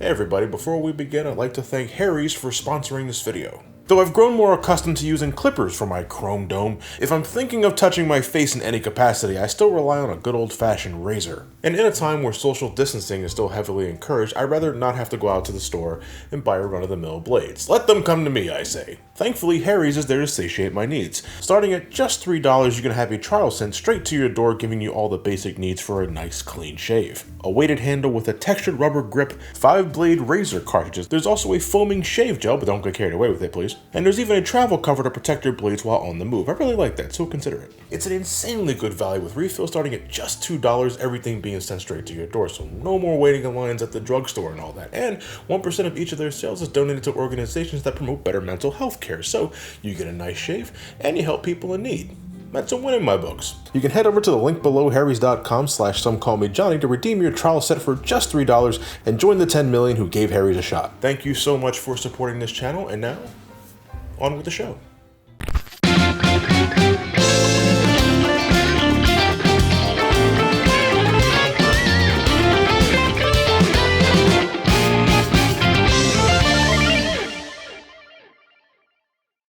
Hey everybody, before we begin, I'd like to thank Harry's for sponsoring this video. Though I've grown more accustomed to using clippers for my chrome dome, if I'm thinking of touching my face in any capacity, I still rely on a good old-fashioned razor. And in a time where social distancing is still heavily encouraged, I'd rather not have to go out to the store and buy a run-of-the-mill blades. Let them come to me, I say. Thankfully, Harry's is there to satiate my needs. Starting at just $3, you can have a trial sent straight to your door, giving you all the basic needs for a nice clean shave. A weighted handle with a textured rubber grip, 5-blade razor cartridges. There's also a foaming shave gel, but don't get carried away with it, please. And there's even a travel cover to protect your blades while on the move. I really like that, so consider it. It's an insanely good value with refills starting at just $2, everything being sent straight to your door, so no more waiting in lines at the drugstore and all that. And 1% of each of their sales is donated to organizations that promote better mental health care, so you get a nice shave and you help people in need. That's a win in my books. You can head over to the link below, harrys.com/somecallmejohnny, to redeem your trial set for just $3 and join the 10 million who gave Harry's a shot. Thank you so much for supporting this channel, and now, on with the show.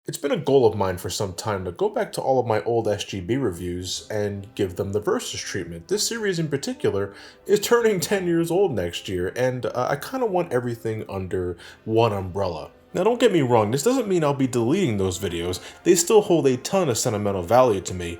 It's been a goal of mine for some time to go back to all of my old SGB reviews and give them the versus treatment. This series in particular is turning 10 years old next year, and I kind of want everything under one umbrella. Now don't get me wrong, this doesn't mean I'll be deleting those videos. They still hold a ton of sentimental value to me,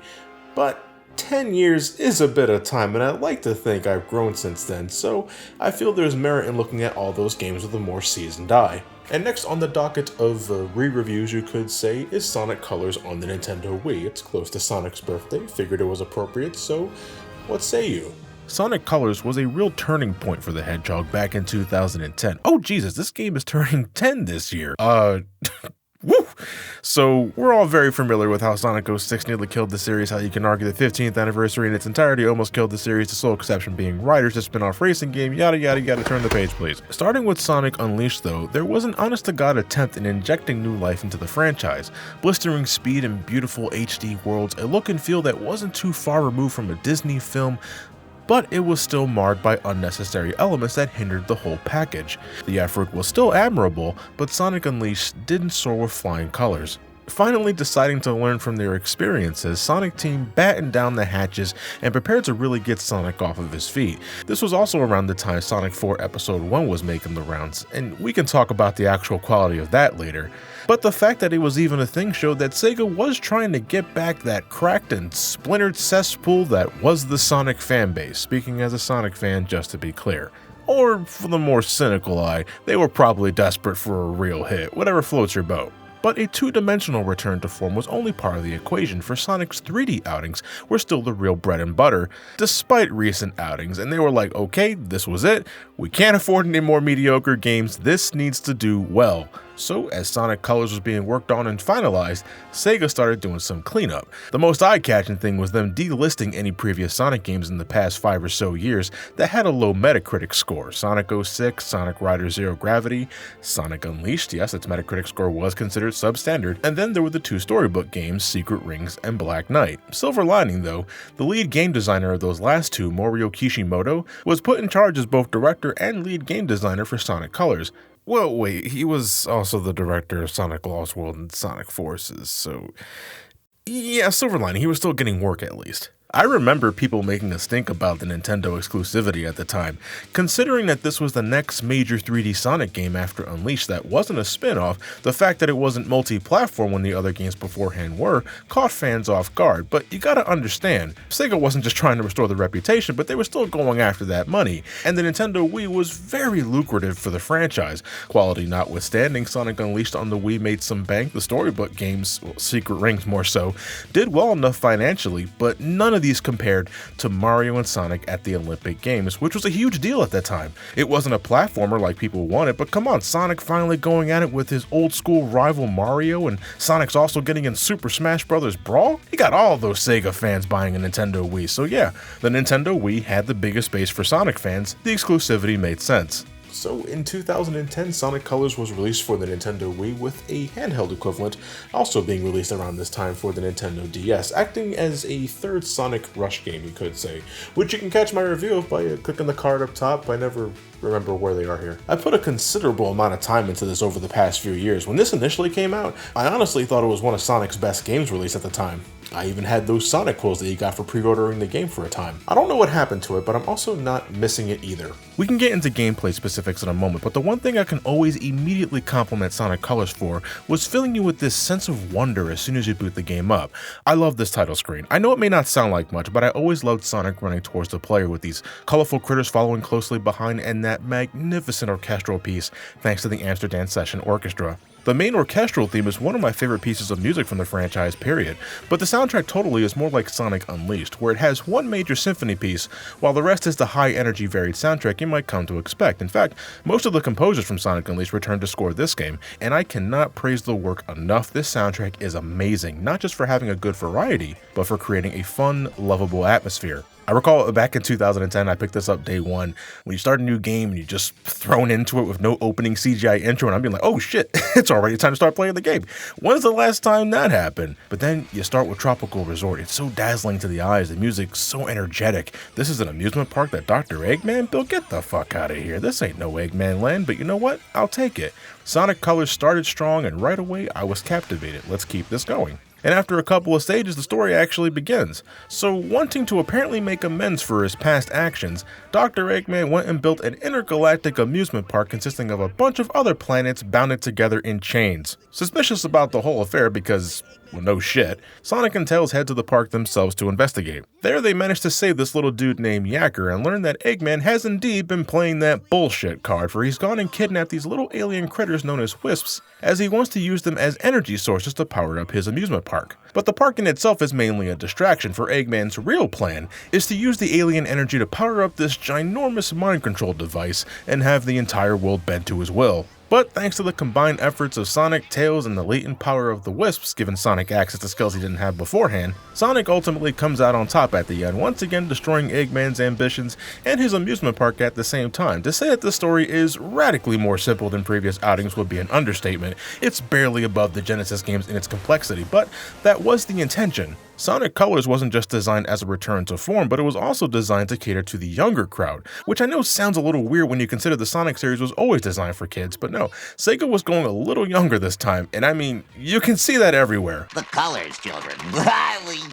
but 10 years is a bit of time, and I'd like to think I've grown since then, so I feel there's merit in looking at all those games with a more seasoned eye. And next on the docket of re-reviews, you could say, is Sonic Colors on the Nintendo Wii. It's close to Sonic's birthday, figured it was appropriate, so what say you? Sonic Colors was a real turning point for the Hedgehog back in 2010. Oh Jesus, this game is turning 10 this year. Woo! So, we're all very familiar with how Sonic 06 nearly killed the series, how you can argue the 15th anniversary in its entirety almost killed the series, the sole exception being Riders, the spin-off racing game, yada yada yada, turn the page please. Starting with Sonic Unleashed though, there was an honest-to-God attempt in injecting new life into the franchise. Blistering speed and beautiful HD worlds, a look and feel that wasn't too far removed from a Disney film, but it was still marred by unnecessary elements that hindered the whole package. The effort was still admirable, but Sonic Unleashed didn't soar with flying colors. Finally deciding to learn from their experiences, Sonic Team battened down the hatches and prepared to really get Sonic off of his feet. This was also around the time Sonic 4 Episode 1 was making the rounds, and we can talk about the actual quality of that later. But the fact that it was even a thing showed that Sega was trying to get back that cracked and splintered cesspool that was the Sonic fanbase, speaking as a Sonic fan just to be clear. Or, for the more cynical eye, they were probably desperate for a real hit, whatever floats your boat. But a two-dimensional return to form was only part of the equation, for Sonic's 3D outings were still the real bread and butter, despite recent outings, and they were like, okay, this was it, we can't afford any more mediocre games, this needs to do well. So, as Sonic Colors was being worked on and finalized, Sega started doing some cleanup. The most eye-catching thing was them delisting any previous Sonic games in the past 5 or so years that had a low Metacritic score. Sonic 06, Sonic Riders Zero Gravity, Sonic Unleashed, yes, its Metacritic score was considered substandard, and then there were the 2 storybook games, Secret Rings and Black Knight. Silver lining though, the lead game designer of those last 2, Morio Kishimoto, was put in charge as both director and lead game designer for Sonic Colors. Well, wait, he was also the director of Sonic Lost World and Sonic Forces, so yeah, silver lining, he was still getting work at least. I remember people making a stink about the Nintendo exclusivity at the time, considering that this was the next major 3D Sonic game after Unleashed that wasn't a spin-off. The fact that it wasn't multi-platform when the other games beforehand were caught fans off guard, but you gotta understand, Sega wasn't just trying to restore the reputation, but they were still going after that money, and the Nintendo Wii was very lucrative for the franchise. Quality notwithstanding, Sonic Unleashed on the Wii made some bank. The storybook games, well, Secret Rings more so, did well enough financially, but none of these compared to Mario and Sonic at the Olympic Games, which was a huge deal at the time. It wasn't a platformer like people wanted, but come on, Sonic finally going at it with his old school rival Mario, and Sonic's also getting in Super Smash Bros. Brawl? He got all those Sega fans buying a Nintendo Wii, so yeah, the Nintendo Wii had the biggest base for Sonic fans, the exclusivity made sense. So in 2010, Sonic Colors was released for the Nintendo Wii with a handheld equivalent also being released around this time for the Nintendo DS, acting as a third Sonic Rush game, you could say, which you can catch my review of by clicking the card up top. I never remember where they are here. I put a considerable amount of time into this over the past few years. When this initially came out, I honestly thought it was one of Sonic's best games released at the time. I even had those Sonic quills that you got for pre-ordering the game for a time. I don't know what happened to it, but I'm also not missing it either. We can get into gameplay specifics in a moment, but the one thing I can always immediately compliment Sonic Colors for was filling you with this sense of wonder as soon as you boot the game up. I love this title screen. I know it may not sound like much, but I always loved Sonic running towards the player with these colorful critters following closely behind and that magnificent orchestral piece thanks to the Amsterdam Session Orchestra. The main orchestral theme is one of my favorite pieces of music from the franchise, period, but the soundtrack totally is more like Sonic Unleashed, where it has one major symphony piece, while the rest is the high-energy varied soundtrack you might come to expect. In fact, most of the composers from Sonic Unleashed returned to score this game, and I cannot praise the work enough. This soundtrack is amazing, not just for having a good variety, but for creating a fun, lovable atmosphere. I recall back in 2010, I picked this up day one. When you start a new game and you're just thrown into it with no opening CGI intro, and I'm being like, oh shit, it's already time to start playing the game. When's the last time that happened? But then you start with Tropical Resort. It's so dazzling to the eyes. The music's so energetic. This is an amusement park that Dr. Eggman built. Get the fuck out of here. This ain't no Eggman land, but you know what? I'll take it. Sonic Colors started strong, and right away I was captivated. Let's keep this going. And after a couple of stages, the story actually begins. So, wanting to apparently make amends for his past actions, Dr. Eggman went and built an intergalactic amusement park consisting of a bunch of other planets bounded together in chains. Suspicious about the whole affair because, well, no shit, Sonic and Tails head to the park themselves to investigate. There they manage to save this little dude named Yacker and learn that Eggman has indeed been playing that bullshit card, for he's gone and kidnapped these little alien critters known as wisps, as he wants to use them as energy sources to power up his amusement park. But the park in itself is mainly a distraction, for Eggman's real plan is to use the alien energy to power up this ginormous mind control device and have the entire world bent to his will. But thanks to the combined efforts of Sonic, Tails, and the latent power of the wisps giving Sonic access to skills he didn't have beforehand, Sonic ultimately comes out on top at the end, once again destroying Eggman's ambitions and his amusement park at the same time. To say that this story is radically more simple than previous outings would be an understatement. It's barely above the Genesis games in its complexity, but that was the intention. Sonic Colors wasn't just designed as a return to form, but it was also designed to cater to the younger crowd, which I know sounds a little weird when you consider the Sonic series was always designed for kids, but no, Sega was going a little younger this time, and I mean, you can see that everywhere. The colors, children.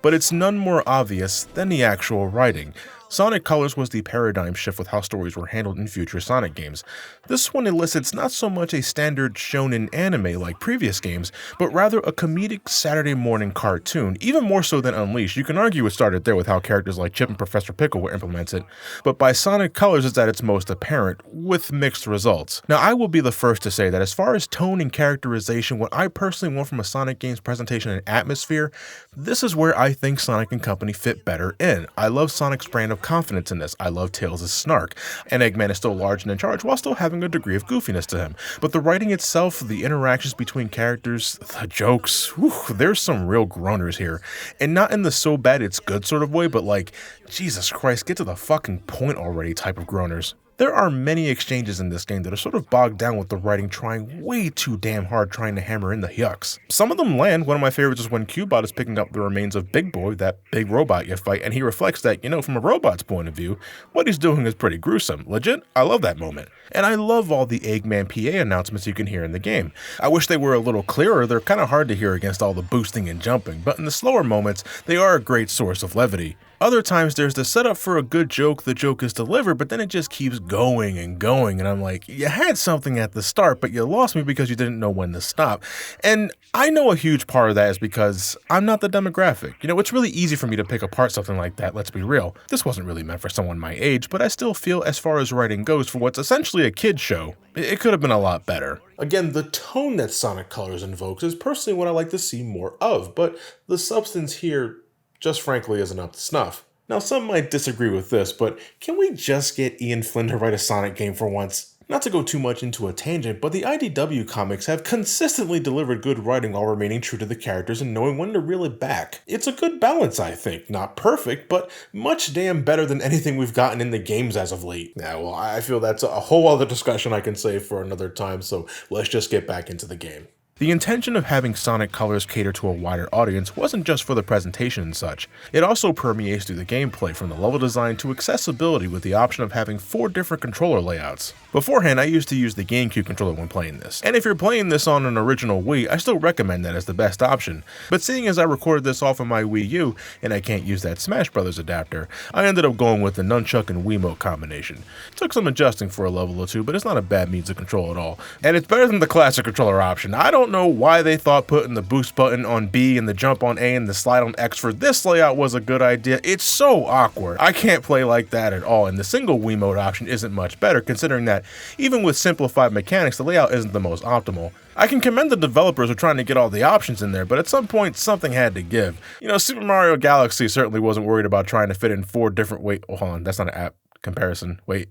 But it's none more obvious than the actual writing. Sonic Colors was the paradigm shift with how stories were handled in future Sonic games. This one elicits not so much a standard shonen anime like previous games, but rather a comedic Saturday morning cartoon, even more so than Unleashed. You can argue it started there with how characters like Chip and Professor Pickle were implemented, but by Sonic Colors it's at its most apparent, with mixed results. Now I will be the first to say that as far as tone and characterization, what I personally want from a Sonic game's presentation and atmosphere, this is where I think Sonic & Company fit better in. I love Sonic's brand of confidence in this. I love Tails' snark, and Eggman is still large and in charge while still having a degree of goofiness to him. But the writing itself, the interactions between characters, the jokes, there's some real groaners here. And not in the so bad it's good sort of way, but like, Jesus Christ, get to the fucking point already type of groaners. There are many exchanges in this game that are sort of bogged down with the writing trying way too damn hard trying to hammer in the yucks. Some of them land. One of my favorites is when Cubot is picking up the remains of Big Boy, that big robot you fight, and he reflects that, from a robot's point of view, what he's doing is pretty gruesome. Legit, I love that moment. And I love all the Eggman PA announcements you can hear in the game. I wish they were a little clearer. They're kind of hard to hear against all the boosting and jumping, but in the slower moments, they are a great source of levity. Other times there's the setup for a good joke, the joke is delivered, but then it just keeps going and going, and I'm like, you had something at the start, but you lost me because you didn't know when to stop. And I know a huge part of that is because I'm not the demographic. It's really easy for me to pick apart something like that, let's be real. This wasn't really meant for someone my age, but I still feel as far as writing goes for what's essentially a kid's show, it could have been a lot better. Again, the tone that Sonic Colors invokes is personally what I like to see more of, but the substance here just frankly isn't up to snuff. Now, some might disagree with this, but can we just get Ian Flynn to write a Sonic game for once? Not to go too much into a tangent, but the IDW comics have consistently delivered good writing while remaining true to the characters and knowing when to reel it back. It's a good balance, I think. Not perfect, but much damn better than anything we've gotten in the games as of late. Yeah, well, I feel that's a whole other discussion I can save for another time, so let's just get back into the game. The intention of having Sonic Colors cater to a wider audience wasn't just for the presentation and such. It also permeates through the gameplay, from the level design to accessibility, with the option of having 4 different controller layouts. Beforehand, I used to use the GameCube controller when playing this, and if you're playing this on an original Wii, I still recommend that as the best option. But seeing as I recorded this off of my Wii U, and I can't use that Smash Bros. Adapter, I ended up going with the Nunchuck and Wiimote combination. It took some adjusting for a level or two, but it's not a bad means of control at all. And it's better than the classic controller option. I don't know why they thought putting the boost button on B and the jump on A and the slide on X for this layout was a good idea. It's so awkward. I can't play like that at all, and the single Wiimote option isn't much better, considering that even with simplified mechanics, the layout isn't the most optimal. I can commend the developers for trying to get all the options in there, but at some point something had to give. You know, Super Mario Galaxy certainly wasn't worried about trying to fit in 4 different hold on, that's not an app comparison. Wait.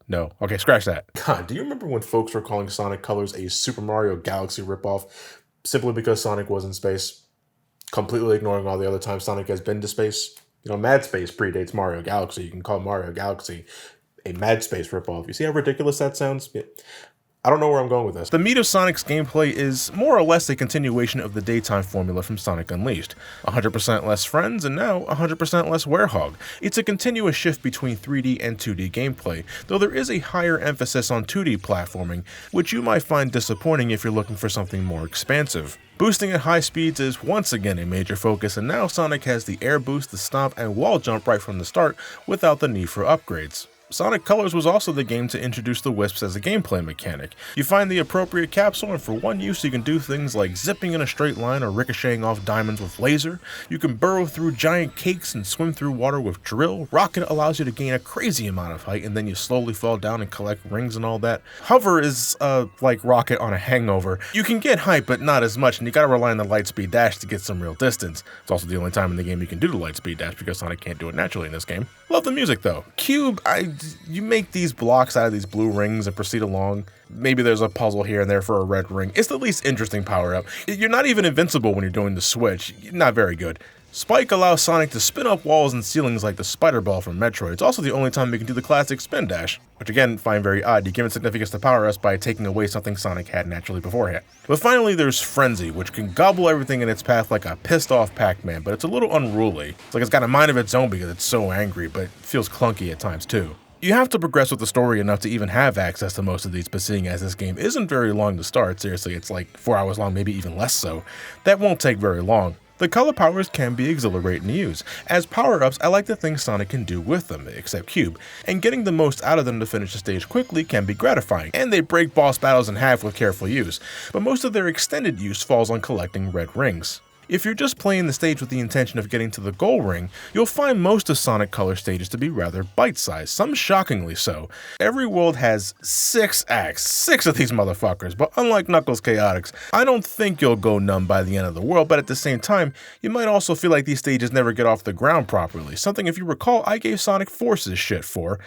No. Okay, scratch that. God, do you remember when folks were calling Sonic Colors a Super Mario Galaxy ripoff simply because Sonic was in space, completely ignoring all the other times Sonic has been to space? You know, Mad Space predates Mario Galaxy. You can call Mario Galaxy a Mad Space ripoff. You see how ridiculous that sounds? Yeah. I don't know where I'm going with this. The meat of Sonic's gameplay is more or less a continuation of the daytime formula from Sonic Unleashed. 100% less friends, and now 100% less Werehog. It's a continuous shift between 3D and 2D gameplay, though there is a higher emphasis on 2D platforming, which you might find disappointing if you're looking for something more expansive. Boosting at high speeds is once again a major focus, and now Sonic has the air boost, the stomp, and wall jump right from the start without the need for upgrades. Sonic Colors was also the game to introduce the wisps as a gameplay mechanic. You find the appropriate capsule, and for one use you can do things like zipping in a straight line or ricocheting off diamonds with laser. You can burrow through giant cakes and swim through water with drill. Rocket allows you to gain a crazy amount of height, and then you slowly fall down and collect rings and all that. Hover is like Rocket on a hangover. You can get height, but not as much, and you gotta rely on the lightspeed dash to get some real distance. It's also the only time in the game you can do the lightspeed dash because Sonic can't do it naturally in this game. Love the music though. Cube, you make these blocks out of these blue rings and proceed along. Maybe there's a puzzle here and there for a red ring. It's the least interesting power-up. You're not even invincible when you're doing the switch. Not very good. Spike allows Sonic to spin up walls and ceilings like the spider ball from Metroid. It's also the only time you can do the classic spin dash, which again, find very odd. You give it significance to power-ups by taking away something Sonic had naturally beforehand. But finally, there's Frenzy, which can gobble everything in its path like a pissed-off Pac-Man, but it's a little unruly. It's like it's got a mind of its own because it's so angry, but it feels clunky at times too. You have to progress with the story enough to even have access to most of these, but seeing as this game isn't very long to start, seriously, it's like 4 hours long, maybe even less so, that won't take very long. The color powers can be exhilarating to use. As power-ups, I like the things Sonic can do with them, except Cube, and getting the most out of them to finish the stage quickly can be gratifying, and they break boss battles in half with careful use, but most of their extended use falls on collecting red rings. If you're just playing the stage with the intention of getting to the goal ring, you'll find most of Sonic Color stages to be rather bite-sized, some shockingly so. Every world has 6 acts, 6 of these motherfuckers, but unlike Knuckles Chaotix, I don't think you'll go numb by the end of the world, but at the same time, you might also feel like these stages never get off the ground properly, something if you recall I gave Sonic Forces shit for.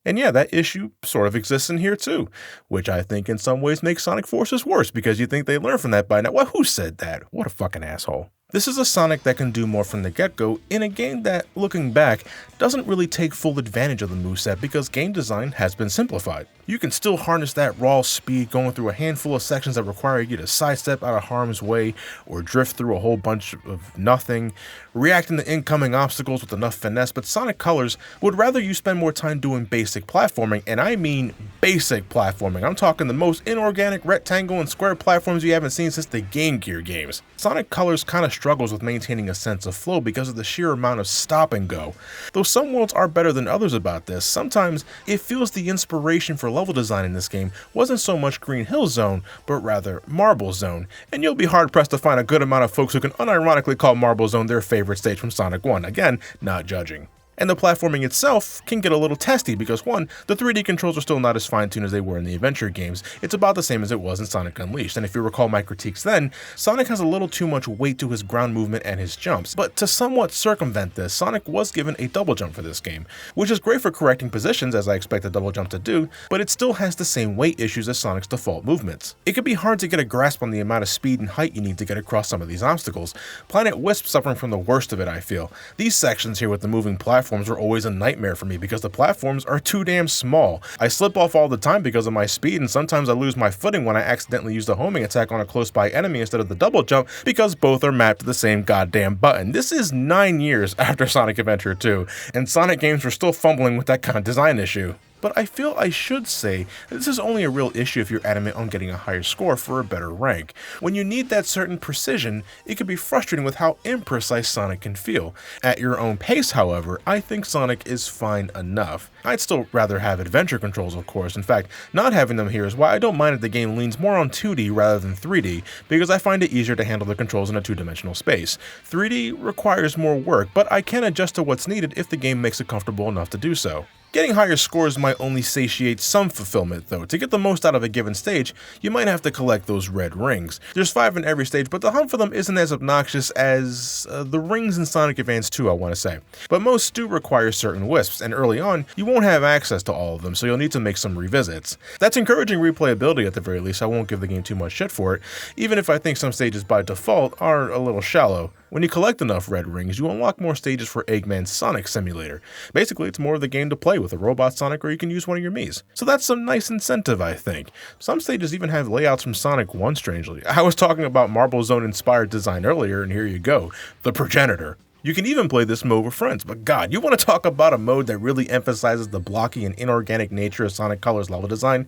And yeah, that issue sort of exists in here too, which I think in some ways makes Sonic Forces worse because you think they learned from that by now. Well, who said that? What a fucking asshole. This is a Sonic that can do more from the get-go in a game that, looking back, doesn't really take full advantage of the moveset because game design has been simplified. You can still harness that raw speed going through a handful of sections that require you to sidestep out of harm's way or drift through a whole bunch of nothing, reacting to incoming obstacles with enough finesse, but Sonic Colors would rather you spend more time doing basic platforming, and I mean basic platforming. I'm talking the most inorganic rectangle and square platforms you haven't seen since the Game Gear games. Sonic Colors kind of struggles with maintaining a sense of flow because of the sheer amount of stop and go. Though some worlds are better than others about this, sometimes it feels the inspiration for level design in this game wasn't so much Green Hill Zone, but rather Marble Zone, and you'll be hard-pressed to find a good amount of folks who can unironically call Marble Zone their favorite stage from Sonic 1. Again, not judging. And the platforming itself can get a little testy because 1, the 3D controls are still not as fine-tuned as they were in the adventure games. It's about the same as it was in Sonic Unleashed, and if you recall my critiques then, Sonic has a little too much weight to his ground movement and his jumps. But to somewhat circumvent this, Sonic was given a double jump for this game, which is great for correcting positions as I expect a double jump to do, but it still has the same weight issues as Sonic's default movements. It can be hard to get a grasp on the amount of speed and height you need to get across some of these obstacles. Planet Wisp suffering from the worst of it, I feel. These sections here with the moving platforms are always a nightmare for me because the platforms are too damn small. I slip off all the time because of my speed, and sometimes I lose my footing when I accidentally use the homing attack on a close by enemy instead of the double jump because both are mapped to the same goddamn button. This is 9 years after Sonic Adventure 2, and Sonic games were still fumbling with that kind of design issue. But I feel I should say that this is only a real issue if you're adamant on getting a higher score for a better rank. When you need that certain precision, it can be frustrating with how imprecise Sonic can feel. At your own pace, however, I think Sonic is fine enough. I'd still rather have adventure controls, of course. In fact, not having them here is why I don't mind if the game leans more on 2D rather than 3D, because I find it easier to handle the controls in a two-dimensional space. 3D requires more work, but I can adjust to what's needed if the game makes it comfortable enough to do so. Getting higher scores might only satiate some fulfillment though. To get the most out of a given stage, you might have to collect those red rings. There's 5 in every stage, but the hunt for them isn't as obnoxious as the rings in Sonic Advance 2, I want to say. But most do require certain wisps, and early on, you won't have access to all of them, so you'll need to make some revisits. That's encouraging replayability at the very least. I won't give the game too much shit for it, even if I think some stages by default are a little shallow. When you collect enough red rings, you unlock more stages for Eggman's Sonic Simulator. Basically, it's more of the game to play with a robot Sonic, or you can use one of your Miis. So that's some nice incentive, I think. Some stages even have layouts from Sonic 1, strangely. I was talking about Marble Zone inspired design earlier, and here you go, the Progenitor. You can even play this mode with friends, but god, you want to talk about a mode that really emphasizes the blocky and inorganic nature of Sonic Colors level design?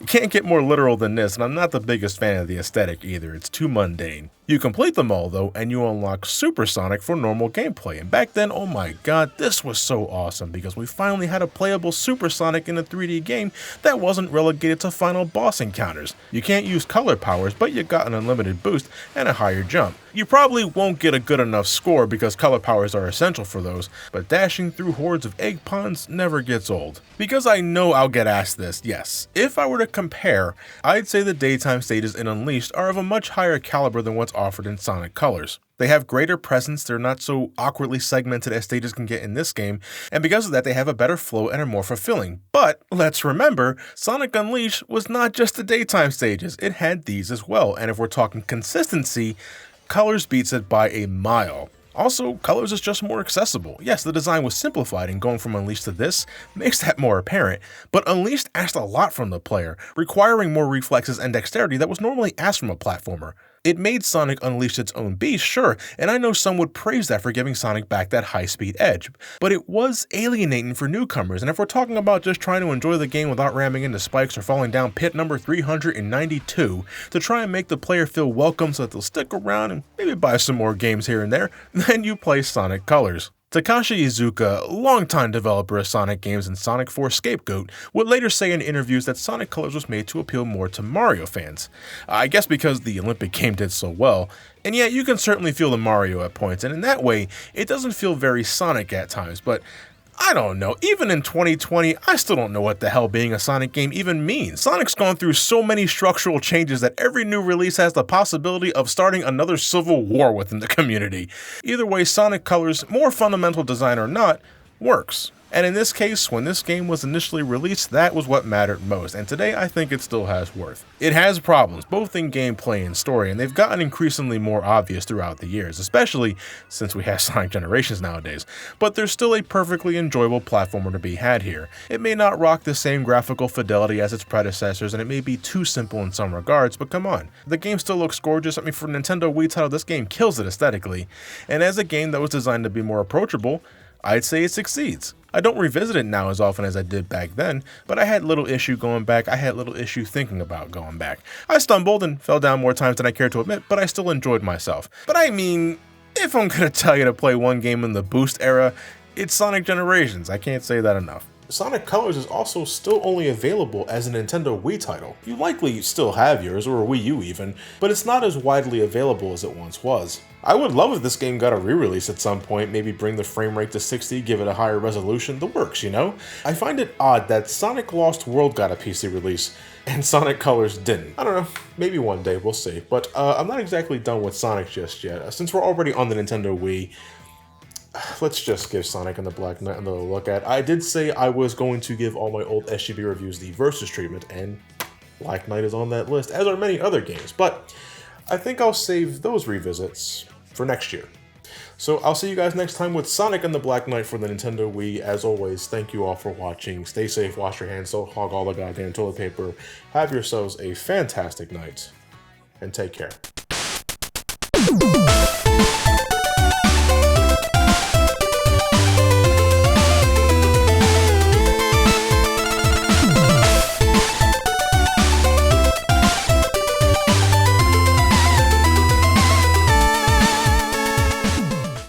You can't get more literal than this, and I'm not the biggest fan of the aesthetic either, it's too mundane. You complete them all though, and you unlock Super Sonic for normal gameplay, and back then, oh my god, this was so awesome because we finally had a playable Super Sonic in a 3D game that wasn't relegated to final boss encounters. You can't use color powers, but you got an unlimited boost and a higher jump. You probably won't get a good enough score because color powers are essential for those, but dashing through hordes of egg ponds never gets old. Because I know I'll get asked this, yes, if I were to compare, I'd say the daytime stages in Unleashed are of a much higher caliber than what's offered in Sonic Colors. They have greater presence, they're not so awkwardly segmented as stages can get in this game, and because of that they have a better flow and are more fulfilling. But let's remember, Sonic Unleashed was not just the daytime stages, it had these as well, and if we're talking consistency, Colors beats it by a mile. Also, Colors is just more accessible. Yes, the design was simplified, and going from Unleashed to this makes that more apparent, but Unleashed asked a lot from the player, requiring more reflexes and dexterity that was normally asked from a platformer. It made Sonic Unleashed its own beast, sure, and I know some would praise that for giving Sonic back that high-speed edge, but it was alienating for newcomers, and if we're talking about just trying to enjoy the game without ramming into spikes or falling down pit number 392 to try and make the player feel welcome so that they'll stick around and maybe buy some more games here and there, then you play Sonic Colors. Takashi Iizuka, longtime developer of Sonic games and Sonic 4 Scapegoat, would later say in interviews that Sonic Colors was made to appeal more to Mario fans. I guess because the Olympic game did so well. And yet you can certainly feel the Mario at points, and in that way, it doesn't feel very Sonic at times, but I don't know, even in 2020, I still don't know what the hell being a Sonic game even means. Sonic's gone through so many structural changes that every new release has the possibility of starting another civil war within the community. Either way, Sonic Colors, more fundamental design or not, works. And in this case, when this game was initially released, that was what mattered most, and today I think it still has worth. It has problems, both in gameplay and story, and they've gotten increasingly more obvious throughout the years, especially since we have Sonic Generations nowadays, but there's still a perfectly enjoyable platformer to be had here. It may not rock the same graphical fidelity as its predecessors, and it may be too simple in some regards, but come on, the game still looks gorgeous. I mean, for a Nintendo Wii title, this game kills it aesthetically, and as a game that was designed to be more approachable, I'd say it succeeds. I don't revisit it now as often as I did back then, but I had little issue going back, I had little issue thinking about going back. I stumbled and fell down more times than I care to admit, but I still enjoyed myself. But I mean, if I'm gonna tell you to play one game in the Boost era, it's Sonic Generations, I can't say that enough. Sonic Colors is also still only available as a Nintendo Wii title. You likely still have yours, or a Wii U even, but it's not as widely available as it once was. I would love if this game got a re-release at some point, maybe bring the frame rate to 60, give it a higher resolution, the works, you know? I find it odd that Sonic Lost World got a PC release, and Sonic Colors didn't. I don't know, maybe one day, we'll see. But I'm not exactly done with Sonic just yet. Since we're already on the Nintendo Wii, let's just give Sonic and the Black Knight another look at. I did say I was going to give all my old SGB reviews the Versus treatment, and Black Knight is on that list, as are many other games, but I think I'll save those revisits for next year. So I'll see you guys next time with Sonic and the Black Knight for the Nintendo Wii. As always, thank you all for watching. Stay safe, wash your hands, don't hog all the goddamn toilet paper. Have yourselves a fantastic night, and take care.